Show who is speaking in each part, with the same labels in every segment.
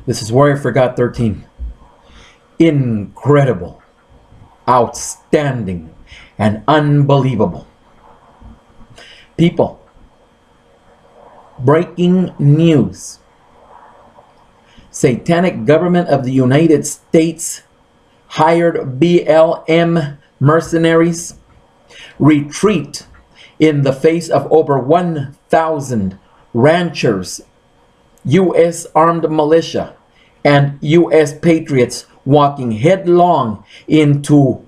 Speaker 1: This is Warrior for God 13. Incredible, outstanding, and unbelievable. People, breaking news. Satanic government of the United States hired BLM mercenaries. Retreat in the face of over 1,000 ranchers, U.S. armed militia, and U.S. patriots walking headlong into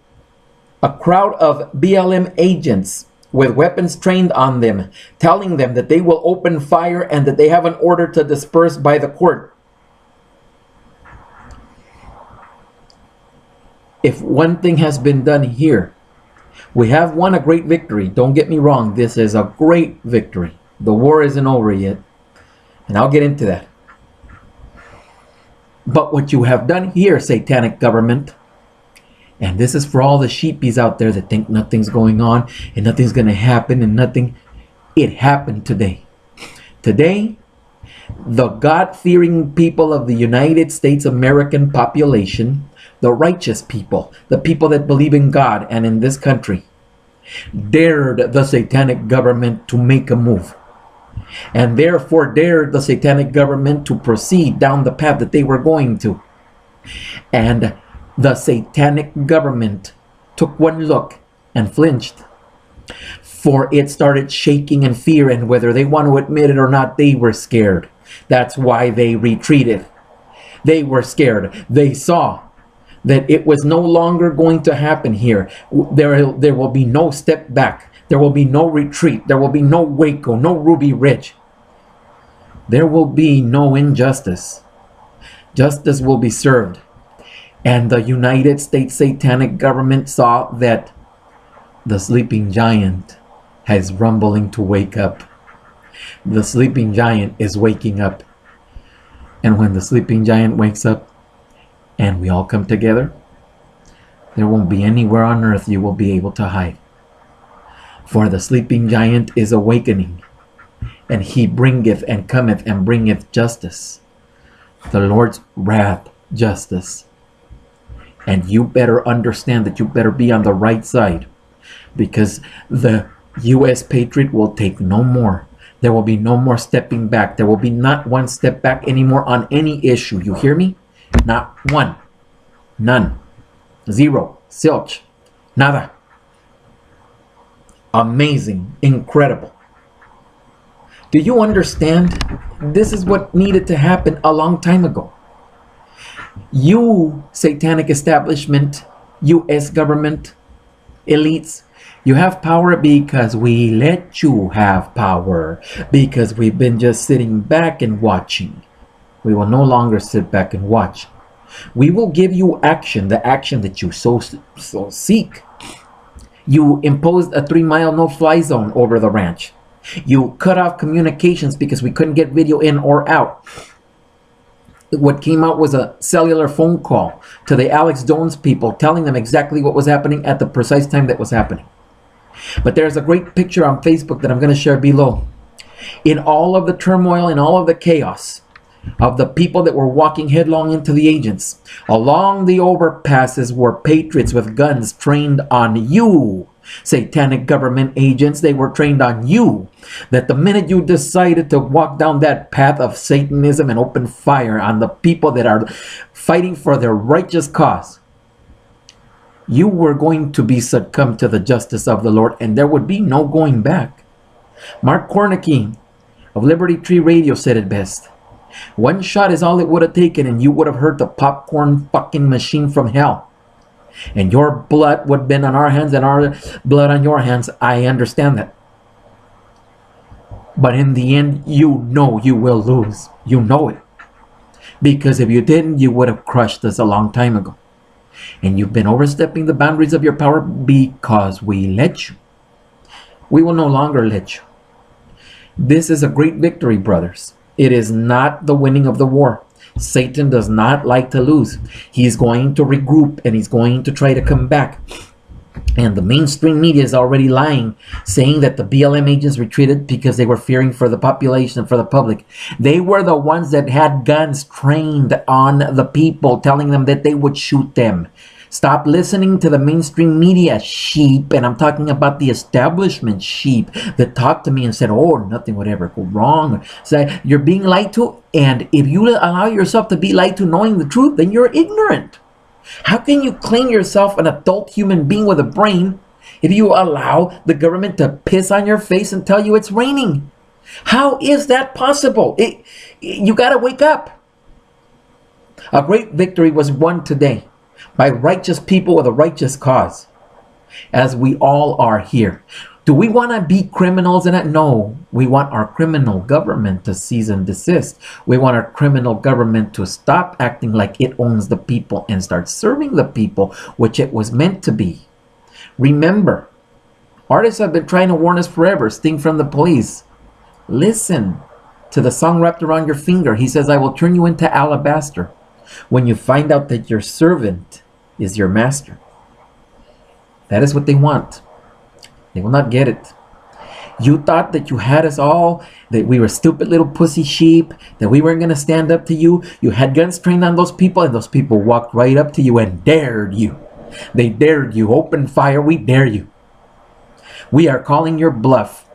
Speaker 1: a crowd of BLM agents with weapons trained on them, telling them that they will open fire and that they have an order to disperse by the court. If one thing has been done here, we have won a great victory. Don't get me wrong, this is a great victory. The war isn't over yet, and I'll get into that. But what you have done here, satanic government, and this is for all the sheepies out there that think nothing's going on and nothing's going to happen and nothing, it happened today. Today, the God-fearing people of the United States American population, the righteous people, the people that believe in God and in this country, dared the satanic government to make a move, and therefore dared the satanic government to proceed down the path that they were going to. And the satanic government took one look and flinched, for it started shaking in fear, and whether they want to admit it or not, they were scared. That's why they retreated. They were scared. They saw that it was no longer going to happen here. There will be no step back. There will be no retreat. There will be no Waco, no Ruby Ridge. There will be no injustice. Justice will be served. And the United States satanic government saw that the sleeping giant is rumbling to wake up. The sleeping giant is waking up. And when the sleeping giant wakes up and we all come together, there won't be anywhere on earth you will be able to hide. For the sleeping giant is awakening, and he bringeth and cometh and bringeth justice. The Lord's wrath, justice. And you better understand that you better be on the right side, because the U.S. patriot will take no more. There will be no more stepping back. There will be not one step back anymore on any issue. You hear me? Not one. None. Zero. Zilch. Nada. Amazing. Incredible. Do you understand? This is what needed to happen a long time ago. You, satanic establishment, U.S. government, elites, you have power because we let you have power, because we've been just sitting back and watching. We will no longer sit back and watch. We will give you action, the action that you so seek. You imposed a 3-mile no-fly zone over the ranch. You cut off communications because we couldn't get video in or out. What came out was a cellular phone call to the Alex Jones people, telling them exactly what was happening at the precise time that was happening. But there's a great picture on Facebook that I'm going to share below. In all of the turmoil, in all of the chaos of the people that were walking headlong into the agents, along the overpasses were patriots with guns trained on you, satanic government agents. They were trained on you, that the minute you decided to walk down that path of Satanism and open fire on the people that are fighting for their righteous cause, you were going to be succumb to the justice of the Lord, and there would be no going back. Mark Cornicky of Liberty Tree Radio said it best. One shot is all it would have taken, and you would have heard the popcorn fucking machine from hell. And your blood would have been on our hands and our blood on your hands. I understand that. But in the end, you know you will lose. You know it. Because if you didn't, you would have crushed us a long time ago. And you've been overstepping the boundaries of your power because we let you. We will no longer let you. This is a great victory, brothers. It is not the winning of the war. Satan does not like to lose. He's going to regroup and he's going to try to come back. And the mainstream media is already lying, saying that the BLM agents retreated because they were fearing for the population and for the public. They were the ones that had guns trained on the people, telling them that they would shoot them. Stop listening to the mainstream media, sheep. And I'm talking about the establishment sheep that talked to me and said, oh, nothing would ever go wrong. So you're being lied to. And if you allow yourself to be lied to knowing the truth, then you're ignorant. How can you claim yourself an adult human being with a brain if you allow the government to piss on your face and tell you it's raining? How is that possible? You got to wake up. A great victory was won today by righteous people with a righteous cause, as we all are here. Do we want to be criminals in it? No. We want our criminal government to cease and desist. We want our criminal government to stop acting like it owns the people and start serving the people, which it was meant to be. Remember, artists have been trying to warn us forever. Sting from the Police. Listen to the song Wrapped Around Your Finger. He says, I will turn you into alabaster when you find out that your servant is your master. That is what they want. They will not get it. You thought that you had us all, that we were stupid little pussy sheep, that we weren't going to stand up to you. You had guns trained on those people, and those people walked right up to you and dared you. They dared you. Open fire. We dare you. We are calling your bluff.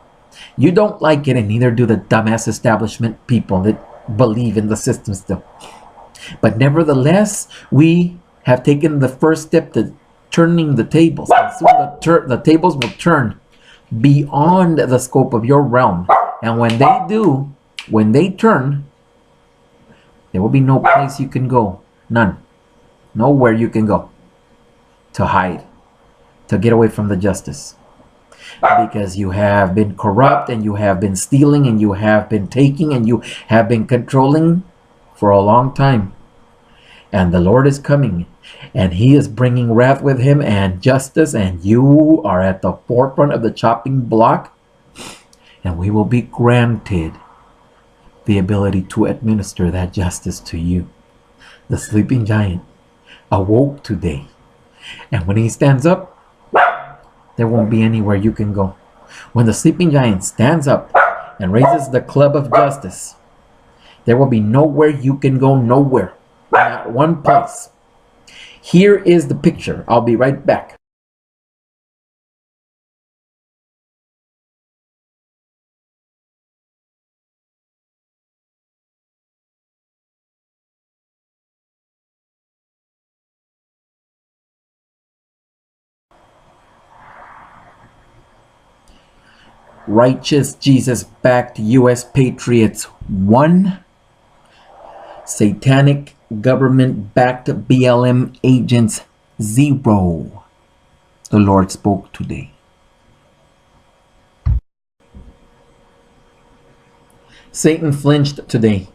Speaker 1: You don't like it, and neither do the dumbass establishment people that believe in the system still. But nevertheless, we have taken the first step to turning the tables. Soon the tables will turn beyond the scope of your realm. And when they do, when they turn, there will be no place you can go. None. Nowhere you can go to hide, to get away from the justice. Because you have been corrupt, and you have been stealing, and you have been taking, and you have been controlling for a long time. And the Lord is coming, and he is bringing wrath with him and justice, and you are at the forefront of the chopping block, and we will be granted the ability to administer that justice to you. The sleeping giant awoke today, and when he stands up, there won't be anywhere you can go. When the sleeping giant stands up and raises the club of justice, there will be nowhere you can go, nowhere. Not one place. Here is the picture. I'll be right back. Righteous Jesus-backed U.S. patriots 1. Satanic government-backed BLM agents 0. The Lord spoke today. Satan flinched today,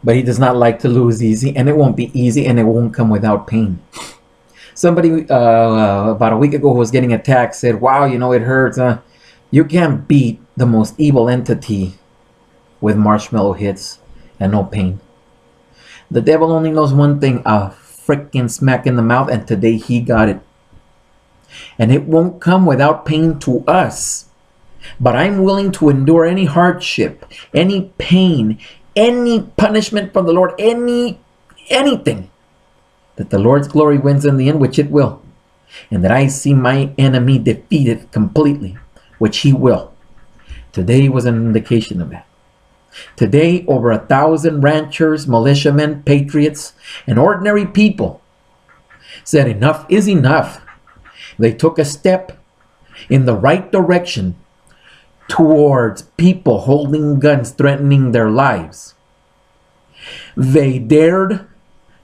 Speaker 1: but he does not like to lose easy, and it won't be easy, and it won't come without pain. Somebody about a week ago who was getting attacked said, wow, you know, it hurts. You can't beat the most evil entity with marshmallow hits and no pain. The devil only knows one thing, a freaking smack in the mouth, and today he got it. And it won't come without pain to us. But I'm willing to endure any hardship, any pain, any punishment from the Lord, anything, that the Lord's glory wins in the end, which it will. And that I see my enemy defeated completely, which he will. Today was an indication of that. Today, over 1,000 ranchers, militiamen, patriots, and ordinary people said enough is enough. They took a step in the right direction towards people holding guns, threatening their lives. They dared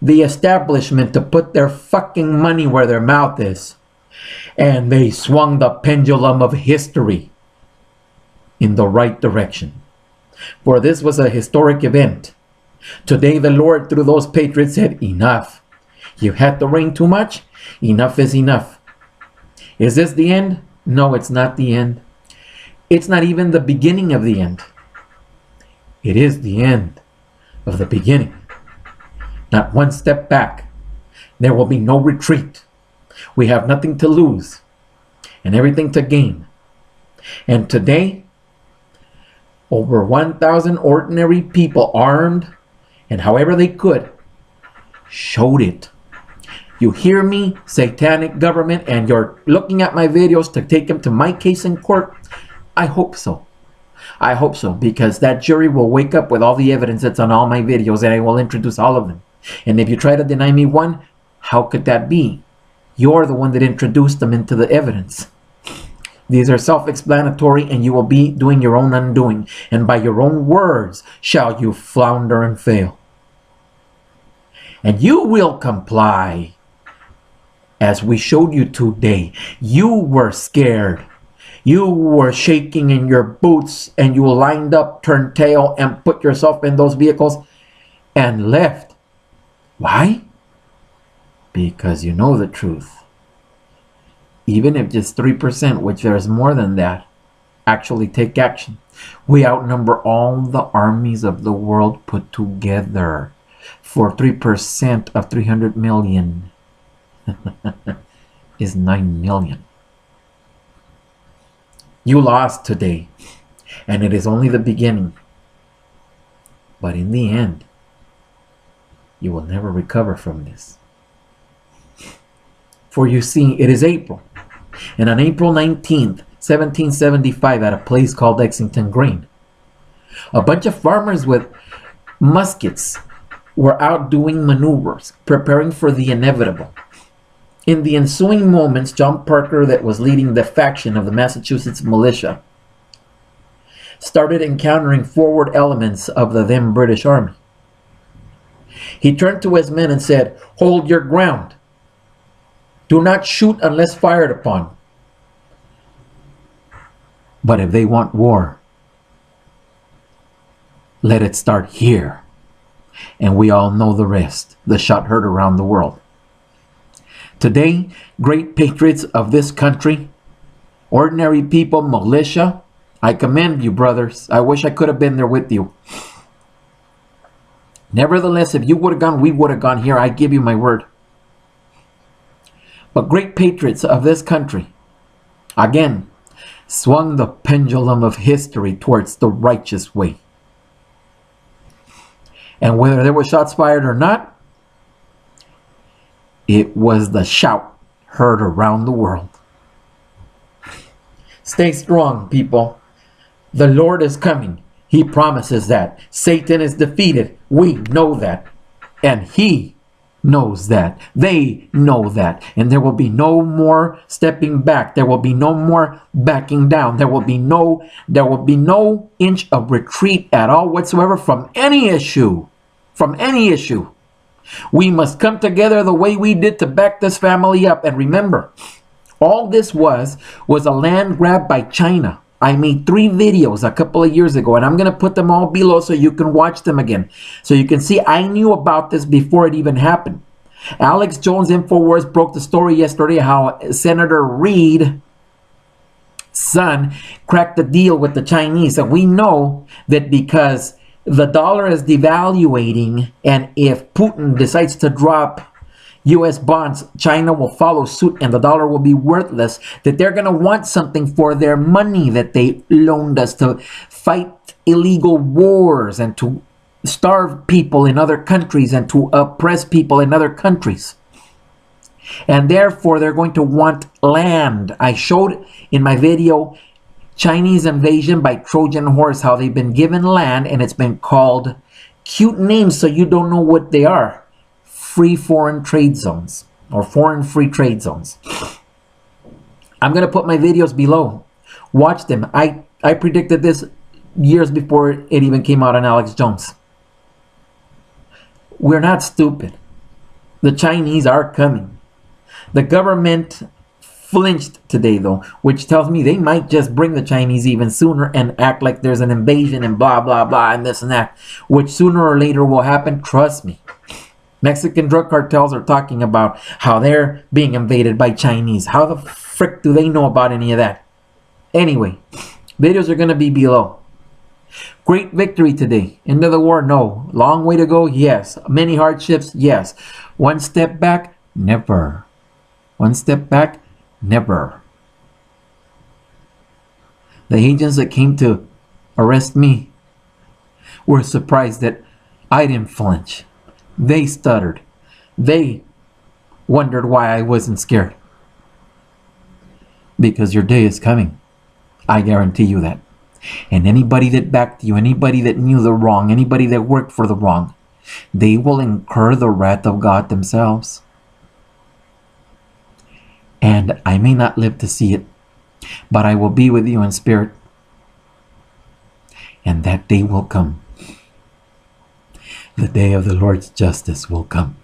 Speaker 1: the establishment to put their fucking money where their mouth is. And they swung the pendulum of history in the right direction. For this was a historic event. Today the Lord, through those patriots, said, enough. You had to rain too much? Enough is enough. Is this the end? No, it's not the end. It's not even the beginning of the end. It is the end of the beginning. Not one step back. There will be no retreat. We have nothing to lose and everything to gain. And today, over 1,000 ordinary people, armed and however they could, showed it. You hear me, satanic government, and you're looking at my videos to take them to my case in court? I hope so. I hope so, because that jury will wake up with all the evidence that's on all my videos, and I will introduce all of them. And if you try to deny me one, how could that be? You're the one that introduced them into the evidence. These are self-explanatory, and you will be doing your own undoing. And by your own words shall you flounder and fail. And you will comply, as we showed you today. You were scared. You were shaking in your boots, and you lined up, turned tail, and put yourself in those vehicles and left. Why? Because you know the truth. Even if just 3%, which there's more than that, actually take action, we outnumber all the armies of the world put together. For 3% of 300 million is 9 million. You lost today, and it is only the beginning. But in the end, you will never recover from this. For you see, it is April, and on April 19th, 1775, at a place called Exington Green, a bunch of farmers with muskets were out doing maneuvers, preparing for the inevitable. In the ensuing moments, John Parker, that was leading the faction of the Massachusetts militia, started encountering forward elements of the then British Army. He turned to his men and said, "Hold your ground. Do not shoot unless fired upon. But if they want war, let it start here." And we all know the rest. The shot heard around the world. Today, great patriots of this country, ordinary people, militia, I commend you, brothers. I wish I could have been there with you. Nevertheless, if you would have gone, we would have gone here. I give you my word. But great patriots of this country, again, swung the pendulum of history towards the righteous way. And whether there were shots fired or not, it was the shout heard around the world. Stay strong, people. The Lord is coming. He promises that. Satan is defeated. We know that. And he knows that. They know that. And there will be no more stepping back. There will be no more backing down. There will be no inch of retreat at all whatsoever from any issue. From any issue. We must come together the way we did to back this family up. And remember, all this was a land grab by China. I made 3 videos a couple of years ago, and I'm going to put them all below so you can watch them again. So you can see I knew about this before it even happened. Alex Jones Infowars broke the story yesterday how Senator Reid's son cracked the deal with the Chinese. And we know that because the dollar is devaluating, and if Putin decides to drop U.S. bonds, China will follow suit and the dollar will be worthless, that they're going to want something for their money that they loaned us to fight illegal wars and to starve people in other countries and to oppress people in other countries. And therefore, they're going to want land. I showed in my video Chinese invasion by Trojan horse, how they've been given land and it's been called cute names so you don't know what they are. Free foreign trade zones or foreign free trade zones. I'm going to put my videos below. Watch them. I predicted this years before it even came out on Alex Jones. We're not stupid. The Chinese are coming. The government flinched today, though, which tells me they might just bring the Chinese even sooner and act like there's an invasion and blah, blah, blah, and this and that, which sooner or later will happen. Trust me. Mexican drug cartels are talking about how they're being invaded by Chinese. How the frick do they know about any of that? Anyway, videos are going to be below. Great victory today. End of the war? No. Long way to go? Yes. Many hardships? Yes. One step back? Never. One step back, never. The agents that came to arrest me were surprised that I didn't flinch. They stuttered. They wondered why I wasn't scared. Because your day is coming. I guarantee you that. And anybody that backed you, anybody that knew the wrong, anybody that worked for the wrong, they will incur the wrath of God themselves. And I may not live to see it, but I will be with you in spirit. And that day will come. The day of the Lord's justice will come.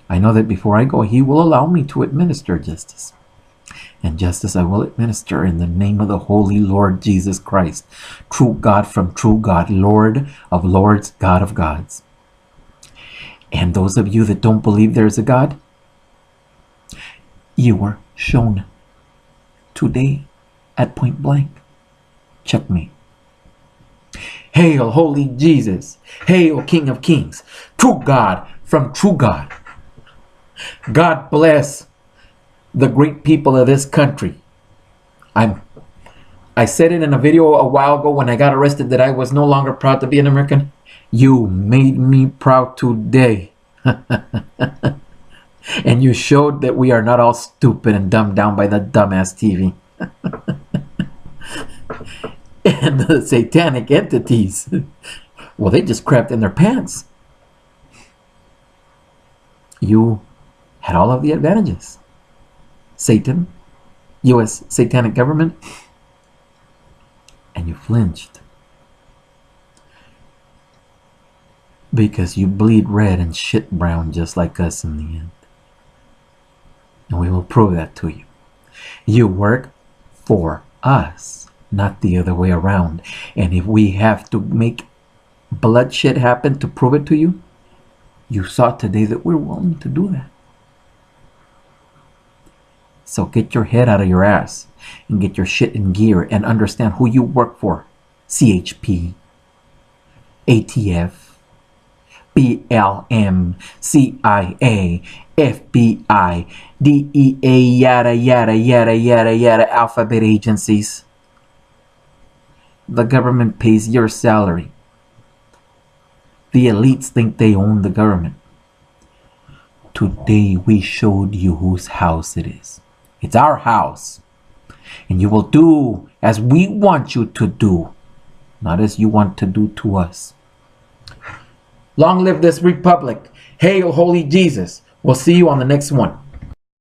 Speaker 1: I know that before I go, He will allow me to administer justice. And justice I will administer in the name of the Holy Lord Jesus Christ, true God from true God, Lord of lords, God of gods. And those of you that don't believe there's a God, you were shown today at point blank. Checkmate. Hail, Holy Jesus. Hail, King of Kings. True God from true God. God bless the great people of this country. I said it in a video a while ago when I got arrested that I was no longer proud to be an American. You made me proud today. And you showed that we are not all stupid and dumbed down by the dumbass TV. And the satanic entities, well, they just crapped in their pants. You had all of the advantages. Satan, U.S. satanic government, and you flinched. Because you bleed red and shit brown just like us in the end. And we will prove that to you. You work for us, not the other way around. And if we have to make bloodshed happen to prove it to you, you saw today that we're willing to do that. So get your head out of your ass and get your shit in gear and understand who you work for. CHP, ATF, BLM, CIA, FBI, DEA, yada, yada, yada, yada, yada, alphabet agencies. The government pays your salary. The elites think they own the government. Today we showed you whose house it is. It's our house. And you will do as we want you to do, not as you want to do to us. Long live this republic. Hail, Holy Jesus. We'll see you on the next one.